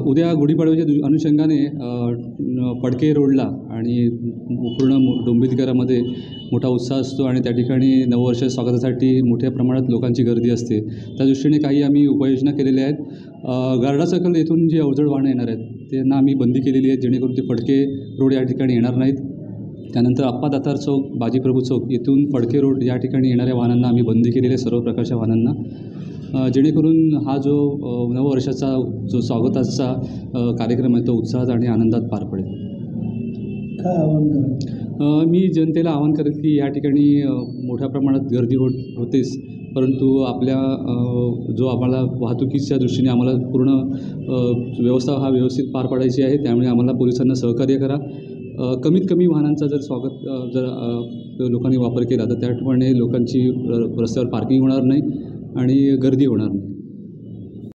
उद्या गुढीपाडव्याच्या अनुषंगाने फडके रोडला आणि पूर्ण डोंबिवलीकरामध्ये मोठा उत्साह असतो आणि त्या ठिकाणी नववर्ष स्वागतासाठी मोठ्या प्रमाणात लोकांची गर्दी असते. त्या दृष्टीने काही आम्ही उपाययोजना केलेल्या आहेत. गार्डा सर्कल येथून जी अवजड वाहनं येणार आहेत त्यांना आम्ही बंदी केलेली आहे, जेणेकरून ते फडके रोड या ठिकाणी येणार नाहीत. त्यानंतर आप्पा दातार चौक, बाजीप्रभू चौक येथून फडके रोड या ठिकाणी येणाऱ्या वाहनांना आम्ही बंदी केलेली आहे, सर्व प्रकारच्या वाहनांना, जेणेकरून हा जो नववर्षाचा जो स्वागताचा कार्यक्रम आहे तो उत्साहात आणि आनंदात पार पडेल. काय आवाहन करा? मी जनतेला आवाहन करेन की या ठिकाणी मोठ्या प्रमाणात गर्दी होतेच, परंतु आपल्या जो आम्हाला वाहतुकीच्या दृष्टीने आम्हाला पूर्ण व्यवस्था व्यवस्थित पार पाडायची आहे, त्यामुळे आम्हाला पोलिसांना सहकार्य करा. कमीत कमी वाहनांचा जर लोकांनी वापर केला तर त्याप्रमाणे लोकांची रस्त्यावर पार्किंग होणार नाही आणि गर्दी होणार नाही.